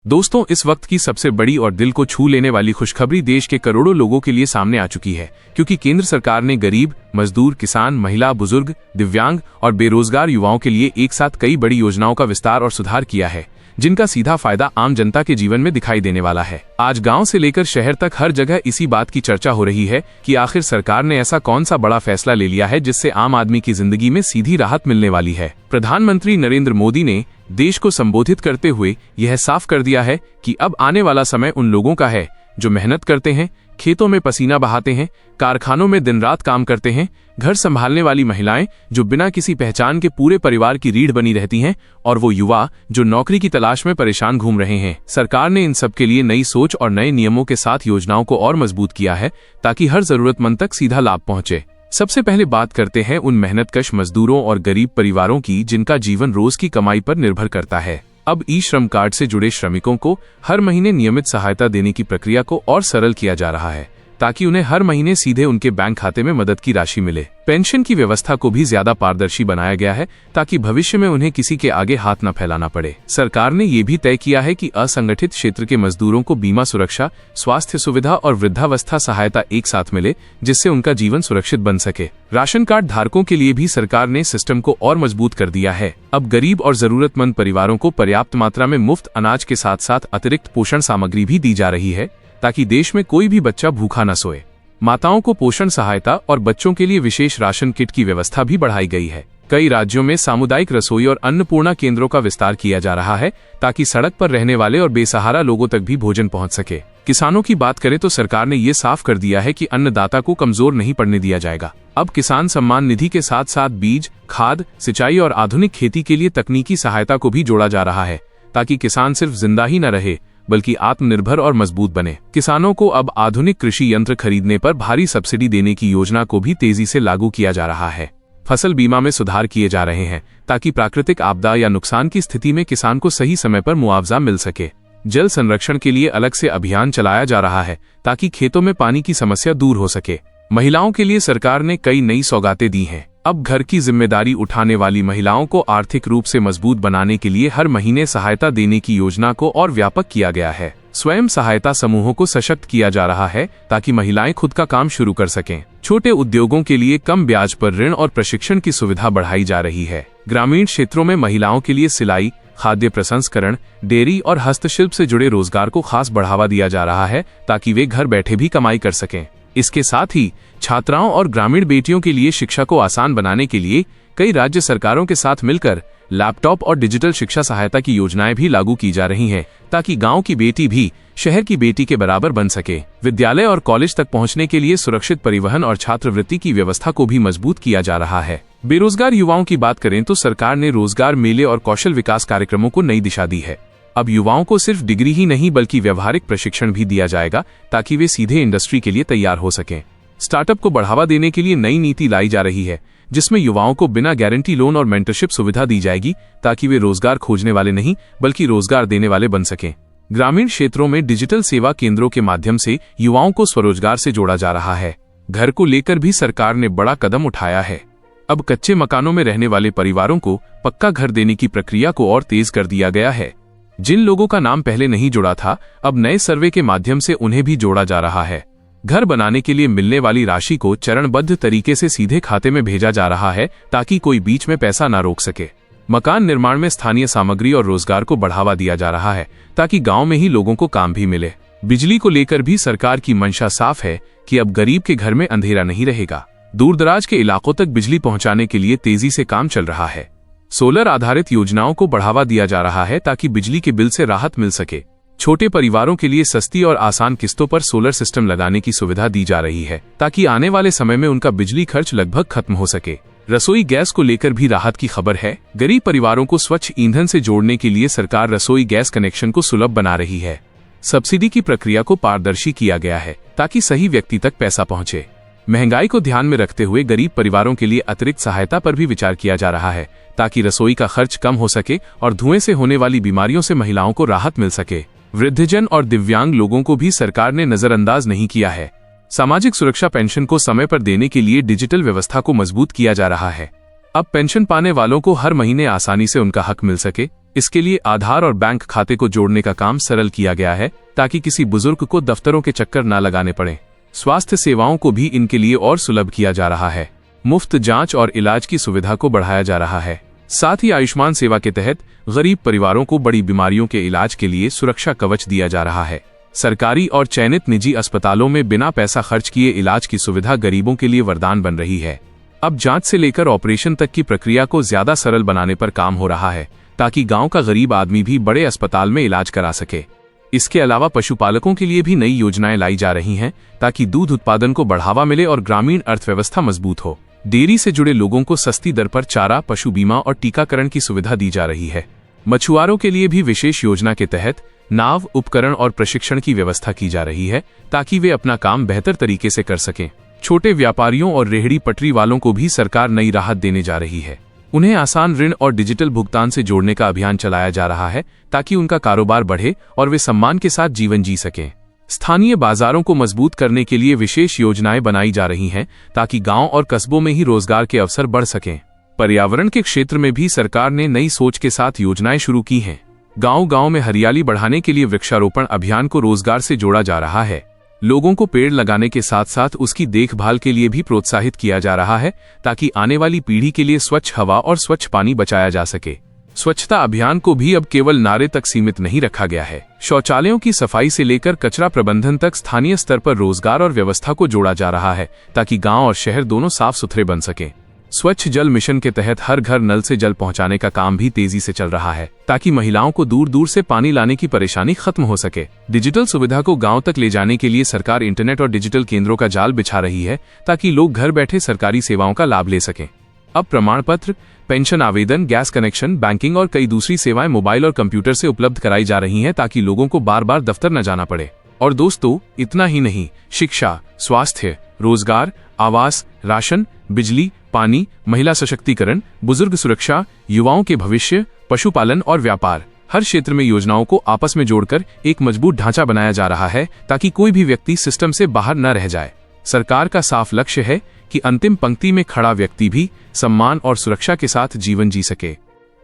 दोस्तों, इस वक्त की सबसे बड़ी और दिल को छू लेने वाली खुशखबरी देश के करोड़ों लोगों के लिए सामने आ चुकी है, क्योंकि केंद्र सरकार ने गरीब, मजदूर, किसान, महिला, बुजुर्ग, दिव्यांग और बेरोजगार युवाओं के लिए एक साथ कई बड़ी योजनाओं का विस्तार और सुधार किया है, जिनका सीधा फायदा आम जनता के जीवन में दिखाई देने वाला है। आज गांव से लेकर शहर तक हर जगह इसी बात की चर्चा हो रही है कि आखिर सरकार ने ऐसा कौन सा बड़ा फैसला ले लिया है जिससे आम आदमी की जिंदगी में सीधी राहत मिलने वाली है। प्रधानमंत्री नरेंद्र मोदी ने देश को संबोधित करते हुए यह साफ कर दिया है कि अब आने वाला समय उन लोगों का है जो मेहनत करते हैं, खेतों में पसीना बहाते हैं, कारखानों में दिन रात काम करते हैं, घर संभालने वाली महिलाएं जो बिना किसी पहचान के पूरे परिवार की रीढ़ बनी रहती हैं, और वो युवा जो नौकरी की तलाश में परेशान घूम रहे हैं। सरकार ने इन सब के लिए नई सोच और नए नियमों के साथ योजनाओं को और मजबूत किया है ताकि हर जरूरतमंद तक सीधा लाभ पहुंचे। सबसे पहले बात करते हैं उन मेहनतकश मजदूरों और गरीब परिवारों की जिनका जीवन रोज की कमाई पर निर्भर करता है। अब ई श्रम कार्ड से जुड़े श्रमिकों को हर महीने नियमित सहायता देने की प्रक्रिया को और सरल किया जा रहा है ताकि उन्हें हर महीने सीधे उनके बैंक खाते में मदद की राशि मिले। पेंशन की व्यवस्था को भी ज्यादा पारदर्शी बनाया गया है ताकि भविष्य में उन्हें किसी के आगे हाथ न फैलाना पड़े। सरकार ने ये भी तय किया है कि असंगठित क्षेत्र के मजदूरों को बीमा सुरक्षा, स्वास्थ्य सुविधा और वृद्धावस्था सहायता एक साथ मिले, जिससे उनका जीवन सुरक्षित बन सके। राशन कार्ड धारकों के लिए भी सरकार ने सिस्टम को और मजबूत कर दिया है। अब गरीब और जरूरतमंद परिवारों को पर्याप्त मात्रा में मुफ्त अनाज के साथ साथ अतिरिक्त पोषण सामग्री भी दी जा रही है ताकि देश में कोई भी बच्चा भूखा न सोए। माताओं को पोषण सहायता और बच्चों के लिए विशेष राशन किट की व्यवस्था भी बढ़ाई गई है। कई राज्यों में सामुदायिक रसोई और अन्नपूर्णा केंद्रों का विस्तार किया जा रहा है ताकि सड़क पर रहने वाले और बेसहारा लोगों तक भी भोजन पहुंच सके। किसानों की बात करें तो सरकार ने ये साफ कर दिया है कि अन्नदाता को कमजोर नहीं पड़ने दिया जाएगा। अब किसान सम्मान निधि के साथ साथ बीज, खाद, सिंचाई और आधुनिक खेती के लिए तकनीकी सहायता को भी जोड़ा जा रहा है ताकि किसान सिर्फ जिंदा ही न रहे बल्कि आत्मनिर्भर और मजबूत बने। किसानों को अब आधुनिक कृषि यंत्र खरीदने पर भारी सब्सिडी देने की योजना को भी तेजी से लागू किया जा रहा है। फसल बीमा में सुधार किए जा रहे हैं ताकि प्राकृतिक आपदा या नुकसान की स्थिति में किसान को सही समय पर मुआवजा मिल सके। जल संरक्षण के लिए अलग से अभियान चलाया जा रहा है ताकि खेतों में पानी की समस्या दूर हो सके। महिलाओं के लिए सरकार ने कई नई सौगातें दी हैं। अब घर की जिम्मेदारी उठाने वाली महिलाओं को आर्थिक रूप से मजबूत बनाने के लिए हर महीने सहायता देने की योजना को और व्यापक किया गया है। स्वयं सहायता समूहों को सशक्त किया जा रहा है ताकि महिलाएं खुद का काम शुरू कर सकें। छोटे उद्योगों के लिए कम ब्याज पर ऋण और प्रशिक्षण की सुविधा बढ़ाई जा रही है। ग्रामीण क्षेत्रों में महिलाओं के लिए सिलाई, खाद्य प्रसंस्करण, डेयरी और हस्तशिल्प से जुड़े रोजगार को खास बढ़ावा दिया जा रहा है ताकि वे घर बैठे भी कमाई कर सकें। इसके साथ ही छात्राओं और ग्रामीण बेटियों के लिए शिक्षा को आसान बनाने के लिए कई राज्य सरकारों के साथ मिलकर लैपटॉप और डिजिटल शिक्षा सहायता की योजनाएं भी लागू की जा रही हैं ताकि गांव की बेटी भी शहर की बेटी के बराबर बन सके। विद्यालय और कॉलेज तक पहुंचने के लिए सुरक्षित परिवहन और छात्रवृत्ति की व्यवस्था को भी मजबूत किया जा रहा है। बेरोजगार युवाओं की बात करें तो सरकार ने रोजगार मेले और कौशल विकास कार्यक्रमों को नई दिशा दी है। अब युवाओं को सिर्फ डिग्री ही नहीं बल्कि व्यवहारिक प्रशिक्षण भी दिया जाएगा ताकि वे सीधे इंडस्ट्री के लिए तैयार हो सकें। स्टार्टअप को बढ़ावा देने के लिए नई नीति लाई जा रही है जिसमें युवाओं को बिना गारंटी लोन और मेंटरशिप सुविधा दी जाएगी ताकि वे रोजगार खोजने वाले नहीं बल्कि रोजगार देने वाले बन सकें। ग्रामीण क्षेत्रों में डिजिटल सेवा केंद्रों के माध्यम से युवाओं को स्वरोजगार से जोड़ा जा रहा है। घर को लेकर भी सरकार ने बड़ा कदम उठाया है। अब कच्चे मकानों में रहने वाले परिवारों को पक्का घर देने की प्रक्रिया को और तेज कर दिया गया है। जिन लोगों का नाम पहले नहीं जुड़ा था, अब नए सर्वे के माध्यम से उन्हें भी जोड़ा जा रहा है। घर बनाने के लिए मिलने वाली राशि को चरणबद्ध तरीके से सीधे खाते में भेजा जा रहा है ताकि कोई बीच में पैसा ना रोक सके। मकान निर्माण में स्थानीय सामग्री और रोजगार को बढ़ावा दिया जा रहा है ताकि गांव में ही लोगों को काम भी मिले। बिजली को लेकर भी सरकार की मंशा साफ है कि अब गरीब के घर में अंधेरा नहीं रहेगा। दूर दराज के इलाकों तक बिजली पहुंचाने के लिए तेजी से काम चल रहा है। सोलर आधारित योजनाओं को बढ़ावा दिया जा रहा है ताकि बिजली के बिल से राहत मिल सके। छोटे परिवारों के लिए सस्ती और आसान किस्तों पर सोलर सिस्टम लगाने की सुविधा दी जा रही है ताकि आने वाले समय में उनका बिजली खर्च लगभग खत्म हो सके। रसोई गैस को लेकर भी राहत की खबर है। गरीब परिवारों को स्वच्छ ईंधन से जोड़ने के लिए सरकार रसोई गैस कनेक्शन को सुलभ बना रही है। सब्सिडी की प्रक्रिया को पारदर्शी किया गया है ताकि सही व्यक्ति तक पैसा पहुंचे। महंगाई को ध्यान में रखते हुए गरीब परिवारों के लिए अतिरिक्त सहायता पर भी विचार किया जा रहा है ताकि रसोई का खर्च कम हो सके और धुएं से होने वाली बीमारियों से महिलाओं को राहत मिल सके। वृद्धजन और दिव्यांग लोगों को भी सरकार ने नजरअंदाज नहीं किया है। सामाजिक सुरक्षा पेंशन को समय पर देने के लिए डिजिटल व्यवस्था को मजबूत किया जा रहा है। अब पेंशन पाने वालों को हर महीने आसानी से उनका हक मिल सके। इसके लिए आधार और बैंक खाते को जोड़ने का काम सरल किया गया है ताकि किसी बुजुर्ग को दफ्तरों के चक्कर न लगाने पड़े। स्वास्थ्य सेवाओं को भी इनके लिए और सुलभ किया जा रहा है। मुफ्त जांच और इलाज की सुविधा को बढ़ाया जा रहा है। साथ ही आयुष्मान सेवा के तहत गरीब परिवारों को बड़ी बीमारियों के इलाज के लिए सुरक्षा कवच दिया जा रहा है। सरकारी और चयनित निजी अस्पतालों में बिना पैसा खर्च किए इलाज की सुविधा गरीबों के लिए वरदान बन रही है। अब जांच से लेकर ऑपरेशन तक की प्रक्रिया को ज्यादा सरल बनाने पर काम हो रहा है ताकि गांव का गरीब आदमी भी बड़े अस्पताल में इलाज करा सके। इसके अलावा पशुपालकों के लिए भी नई योजनाएं लाई जा रही हैं ताकि दूध उत्पादन को बढ़ावा मिले और ग्रामीण अर्थव्यवस्था मजबूत हो। डेयरी से जुड़े लोगों को सस्ती दर पर चारा, पशु बीमा और टीकाकरण की सुविधा दी जा रही है। मछुआरों के लिए भी विशेष योजना के तहत नाव, उपकरण और प्रशिक्षण की व्यवस्था की जा रही है ताकि वे अपना काम बेहतर तरीके से कर सकें। छोटे व्यापारियों और रेहड़ी पटरी वालों को भी सरकार नई राहत देने जा रही है। उन्हें आसान ऋण और डिजिटल भुगतान से जोड़ने का अभियान चलाया जा रहा है ताकि उनका कारोबार बढ़े और वे सम्मान के साथ जीवन जी सकें। स्थानीय बाजारों को मजबूत करने के लिए विशेष योजनाएं बनाई जा रही हैं ताकि गांव और कस्बों में ही रोजगार के अवसर बढ़ सकें। पर्यावरण के क्षेत्र में भी सरकार ने नई सोच के साथ योजनाएं शुरू की हैं। गांव-गांव में हरियाली बढ़ाने के लिए वृक्षारोपण अभियान को रोजगार से जोड़ा जा रहा है। लोगों को पेड़ लगाने के साथ साथ उसकी देखभाल के लिए भी प्रोत्साहित किया जा रहा है ताकि आने वाली पीढ़ी के लिए स्वच्छ हवा और स्वच्छ पानी बचाया जा सके। स्वच्छता अभियान को भी अब केवल नारे तक सीमित नहीं रखा गया है। शौचालयों की सफाई से लेकर कचरा प्रबंधन तक स्थानीय स्तर पर रोजगार और व्यवस्था को जोड़ा जा रहा है ताकि गांव और शहर दोनों साफ सुथरे बन सकें। स्वच्छ जल मिशन के तहत हर घर नल से जल पहुंचाने का काम भी तेजी से चल रहा है ताकि महिलाओं को दूर दूर से पानी लाने की परेशानी खत्म हो सके। डिजिटल सुविधा को गांव तक ले जाने के लिए सरकार इंटरनेट और डिजिटल केंद्रों का जाल बिछा रही है ताकि लोग घर बैठे सरकारी सेवाओं का लाभ ले सकें। अब प्रमाण पत्र, पेंशन आवेदन, गैस कनेक्शन, बैंकिंग और कई दूसरी सेवाएं मोबाइल और कंप्यूटर से उपलब्ध कराई जा रही हैं ताकि लोगों को बार बार दफ्तर न जाना पड़े। और दोस्तों, इतना ही नहीं, शिक्षा, स्वास्थ्य, रोजगार, आवास, राशन, बिजली, पानी, महिला सशक्तिकरण, बुजुर्ग सुरक्षा, युवाओं के भविष्य, पशुपालन और व्यापार, हर क्षेत्र में योजनाओं को आपस में जोड़कर एक मजबूत ढांचा बनाया जा रहा है ताकि कोई भी व्यक्ति सिस्टम से बाहर न रह जाए। सरकार का साफ लक्ष्य है कि अंतिम पंक्ति में खड़ा व्यक्ति भी सम्मान और सुरक्षा के साथ जीवन जी सके।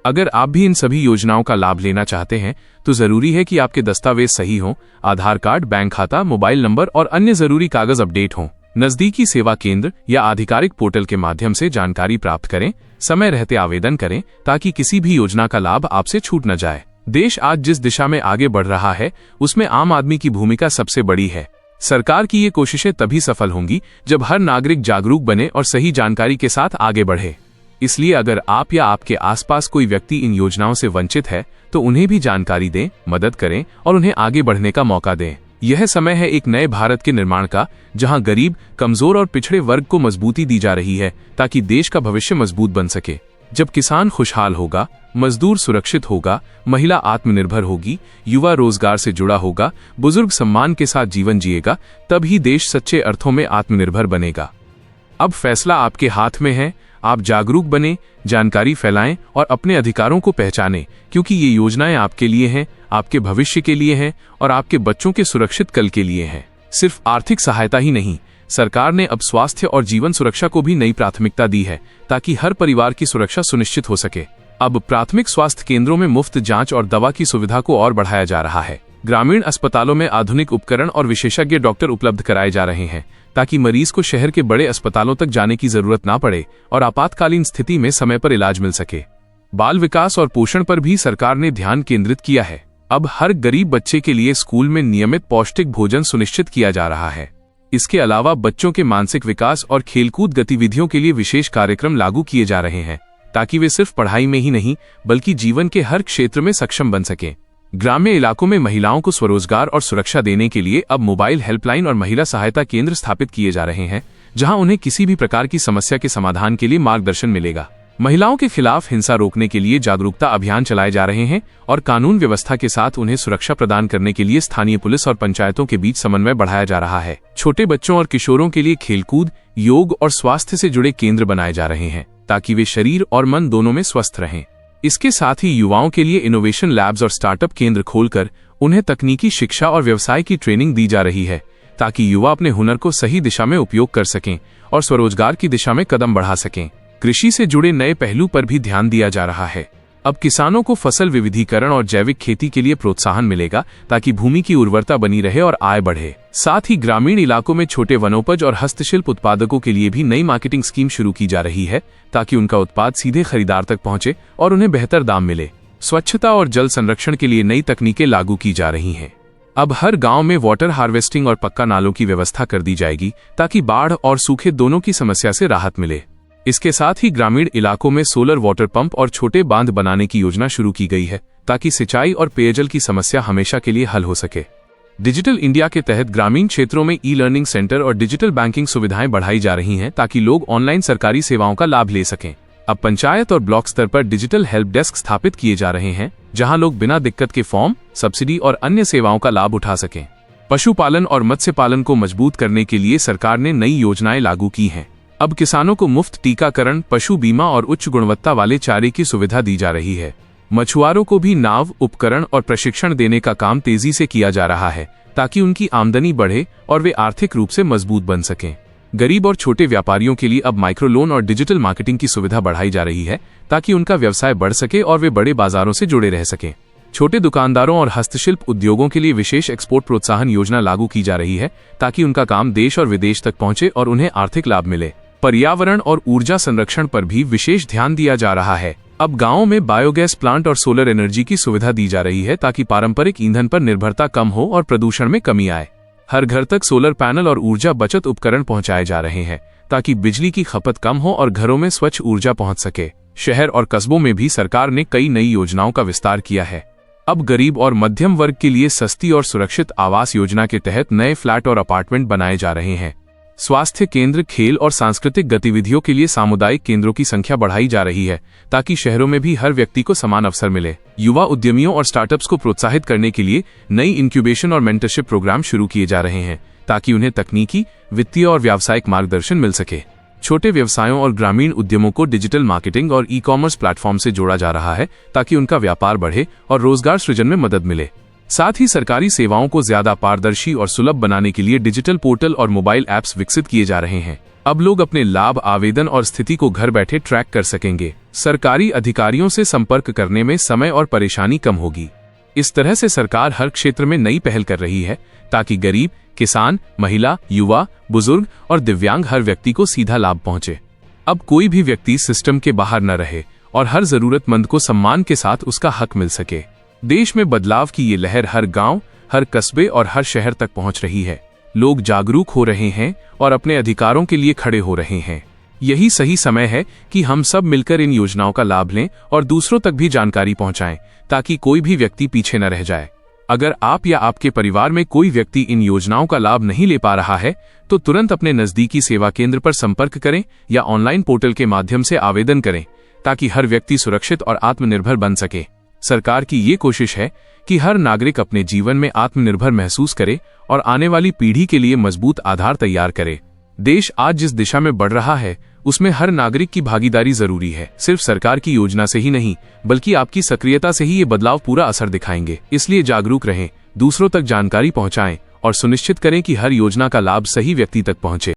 अगर आप भी इन सभी योजनाओं का लाभ लेना चाहते हैं तो जरूरी है कि आपके दस्तावेज सही हों, आधार कार्ड, बैंक खाता, मोबाइल नंबर और अन्य जरूरी कागज अपडेट हों। नजदीकी सेवा केंद्र या आधिकारिक पोर्टल के माध्यम से जानकारी प्राप्त करें। समय रहते आवेदन करें ताकि किसी भी योजना का लाभ आपसे छूट न जाए। देश आज जिस दिशा में आगे बढ़ रहा है उसमें आम आदमी की भूमिका सबसे बड़ी है। सरकार की ये कोशिशें तभी सफल होंगी जब हर नागरिक जागरूक बने और सही जानकारी के साथ आगे बढ़े। इसलिए अगर आप या आपके आसपास कोई व्यक्ति इन योजनाओं से वंचित है तो उन्हें भी जानकारी दें, मदद करें और उन्हें आगे बढ़ने का मौका दें। यह समय है एक नए भारत के निर्माण का, जहां गरीब, कमजोर और पिछड़े वर्ग को मजबूती दी जा रही है ताकि देश का भविष्य मजबूत बन सके। जब किसान खुशहाल होगा, मजदूर सुरक्षित होगा, महिला आत्मनिर्भर होगी, युवा रोजगार से जुड़ा होगा, बुजुर्ग सम्मान के साथ जीवन जिएगा, तब ही देश सच्चे अर्थों में आत्मनिर्भर बनेगा। अब फैसला आपके हाथ में है। आप जागरूक बने, जानकारी फैलाएं और अपने अधिकारों को पहचानें, क्योंकि ये योजनाएं आपके लिए हैं, आपके भविष्य के लिए हैं और आपके बच्चों के सुरक्षित कल के लिए हैं। सिर्फ आर्थिक सहायता ही नहीं, सरकार ने अब स्वास्थ्य और जीवन सुरक्षा को भी नई प्राथमिकता दी है ताकि हर परिवार की सुरक्षा सुनिश्चित हो सके। अब प्राथमिक स्वास्थ्य केंद्रों में मुफ्त जांच और दवा की सुविधा को और बढ़ाया जा रहा है। ग्रामीण अस्पतालों में आधुनिक उपकरण और विशेषज्ञ डॉक्टर उपलब्ध कराए जा रहे हैं ताकि मरीज को शहर के बड़े अस्पतालों तक जाने की जरूरत ना पड़े और आपातकालीन स्थिति में समय पर इलाज मिल सके। बाल विकास और पोषण पर भी सरकार ने ध्यान केंद्रित किया है। अब हर गरीब बच्चे के लिए स्कूल में नियमित पौष्टिक भोजन सुनिश्चित किया जा रहा है। इसके अलावा बच्चों के मानसिक विकास और खेलकूद गतिविधियों के लिए विशेष कार्यक्रम लागू किए जा रहे हैं ताकि वे सिर्फ पढ़ाई में ही नहीं बल्कि जीवन के हर क्षेत्र में सक्षम बन सकें। ग्राम्य इलाकों में महिलाओं को स्वरोजगार और सुरक्षा देने के लिए अब मोबाइल हेल्पलाइन और महिला सहायता केंद्र स्थापित किए जा रहे हैं, जहां उन्हें किसी भी प्रकार की समस्या के समाधान के लिए मार्गदर्शन मिलेगा। महिलाओं के खिलाफ हिंसा रोकने के लिए जागरूकता अभियान चलाए जा रहे हैं और कानून व्यवस्था के साथ उन्हें सुरक्षा प्रदान करने के लिए स्थानीय पुलिस और पंचायतों के बीच समन्वय बढ़ाया जा रहा है। छोटे बच्चों और किशोरों के लिए खेलकूद, योग और स्वास्थ्य से जुड़े केंद्र बनाए जा रहे हैं ताकि वे शरीर और मन दोनों में स्वस्थ रहें। इसके साथ ही युवाओं के लिए इनोवेशन लैब्स और स्टार्टअप केंद्र खोलकर उन्हें तकनीकी शिक्षा और व्यवसाय की ट्रेनिंग दी जा रही है ताकि युवा अपने हुनर को सही दिशा में उपयोग कर सकें और स्वरोजगार की दिशा में कदम बढ़ा सकें। कृषि से जुड़े नए पहलू पर भी ध्यान दिया जा रहा है। अब किसानों को फसल विविधीकरण और जैविक खेती के लिए प्रोत्साहन मिलेगा ताकि भूमि की उर्वरता बनी रहे और आय बढ़े। साथ ही ग्रामीण इलाकों में छोटे वनोपज और हस्तशिल्प उत्पादकों के लिए भी नई मार्केटिंग स्कीम शुरू की जा रही है ताकि उनका उत्पाद सीधे खरीदार तक पहुंचे और उन्हें बेहतर दाम मिले। स्वच्छता और जल संरक्षण के लिए नई तकनीकें लागू की जा रही हैं। अब हर गांव में वाटर हार्वेस्टिंग और पक्का नालों की व्यवस्था कर दी जाएगी ताकि बाढ़ और सूखे दोनों की समस्या से राहत मिले। इसके साथ ही ग्रामीण इलाकों में सोलर वाटर पंप और छोटे बांध बनाने की योजना शुरू की गई है ताकि सिंचाई और पेयजल की समस्या हमेशा के लिए हल हो सके। डिजिटल इंडिया के तहत ग्रामीण क्षेत्रों में ई लर्निंग सेंटर और डिजिटल बैंकिंग सुविधाएं बढ़ाई जा रही हैं ताकि लोग ऑनलाइन सरकारी सेवाओं का लाभ ले सकें। अब पंचायत और ब्लॉक स्तर पर डिजिटल हेल्प डेस्क स्थापित किए जा रहे हैं जहां लोग बिना दिक्कत के फॉर्म, सब्सिडी और अन्य सेवाओं का लाभ उठा सकें। पशुपालन और मत्स्य पालन को मजबूत करने के लिए सरकार ने नई योजनाएं लागू की हैं। अब किसानों को मुफ्त टीकाकरण, पशु बीमा और उच्च गुणवत्ता वाले चारे की सुविधा दी जा रही है। मछुआरों को भी नाव, उपकरण और प्रशिक्षण देने का काम तेजी से किया जा रहा है ताकि उनकी आमदनी बढ़े और वे आर्थिक रूप से मजबूत बन सकें। गरीब और छोटे व्यापारियों के लिए अब माइक्रो लोन और डिजिटल मार्केटिंग की सुविधा बढ़ाई जा रही है ताकि उनका व्यवसाय बढ़ सके और वे बड़े बाजारों से जुड़े रह सकें। छोटे दुकानदारों और हस्तशिल्प उद्योगों के लिए विशेष एक्सपोर्ट प्रोत्साहन योजना लागू की जा रही है ताकि उनका काम देश और विदेश तक पहुंचे और उन्हें आर्थिक लाभ मिले। पर्यावरण और ऊर्जा संरक्षण पर भी विशेष ध्यान दिया जा रहा है। अब गांवों में बायोगैस प्लांट और सोलर एनर्जी की सुविधा दी जा रही है ताकि पारंपरिक ईंधन पर निर्भरता कम हो और प्रदूषण में कमी आए। हर घर तक सोलर पैनल और ऊर्जा बचत उपकरण पहुंचाए जा रहे हैं ताकि बिजली की खपत कम हो और घरों में स्वच्छ ऊर्जा पहुंच सके। शहर और कस्बों में भी सरकार ने कई नई योजनाओं का विस्तार किया है। अब गरीब और मध्यम वर्ग के लिए सस्ती और सुरक्षित आवास योजना के तहत नए फ्लैट और अपार्टमेंट बनाए जा रहे हैं। स्वास्थ्य केंद्र, खेल और सांस्कृतिक गतिविधियों के लिए सामुदायिक केंद्रों की संख्या बढ़ाई जा रही है ताकि शहरों में भी हर व्यक्ति को समान अवसर मिले। युवा उद्यमियों और स्टार्टअप्स को प्रोत्साहित करने के लिए नई इंक्यूबेशन और मेंटरशिप प्रोग्राम शुरू किए जा रहे हैं ताकि उन्हें तकनीकी, वित्तीय और व्यावसायिक मार्गदर्शन मिल सके। छोटे व्यवसायों और ग्रामीण उद्यमों को डिजिटल मार्केटिंग और ई कॉमर्स प्लेटफॉर्म से जोड़ा जा रहा है ताकि उनका व्यापार बढ़े और रोजगार सृजन में मदद मिले। साथ ही सरकारी सेवाओं को ज्यादा पारदर्शी और सुलभ बनाने के लिए डिजिटल पोर्टल और मोबाइल ऐप्स विकसित किए जा रहे हैं। अब लोग अपने लाभ, आवेदन और स्थिति को घर बैठे ट्रैक कर सकेंगे। सरकारी अधिकारियों से संपर्क करने में समय और परेशानी कम होगी। इस तरह से सरकार हर क्षेत्र में नई पहल कर रही है ताकि गरीब, किसान, महिला, युवा, बुजुर्ग और दिव्यांग हर व्यक्ति को सीधा लाभ पहुंचे। अब कोई भी व्यक्ति सिस्टम के बाहर न रहे और हर जरूरतमंद को सम्मान के साथ उसका हक मिल सके। देश में बदलाव की ये लहर हर गांव, हर कस्बे और हर शहर तक पहुंच रही है। लोग जागरूक हो रहे हैं और अपने अधिकारों के लिए खड़े हो रहे हैं। यही सही समय है कि हम सब मिलकर इन योजनाओं का लाभ लें और दूसरों तक भी जानकारी पहुंचाएं ताकि कोई भी व्यक्ति पीछे न रह जाए। अगर आप या आपके परिवार में कोई व्यक्ति इन योजनाओं का लाभ नहीं ले पा रहा है तो तुरंत अपने नजदीकी सेवा केंद्र पर संपर्क करें या ऑनलाइन पोर्टल के माध्यम से आवेदन करें ताकि हर व्यक्ति सुरक्षित और आत्मनिर्भर बन सके। सरकार की ये कोशिश है कि हर नागरिक अपने जीवन में आत्मनिर्भर महसूस करे और आने वाली पीढ़ी के लिए मजबूत आधार तैयार करे। देश आज जिस दिशा में बढ़ रहा है उसमें हर नागरिक की भागीदारी जरूरी है। सिर्फ सरकार की योजना से ही नहीं बल्कि आपकी सक्रियता से ही ये बदलाव पूरा असर दिखाएंगे। इसलिए जागरूक रहें, दूसरों तक जानकारी पहुंचाएं और सुनिश्चित करें कि हर योजना का लाभ सही व्यक्ति तक पहुंचे।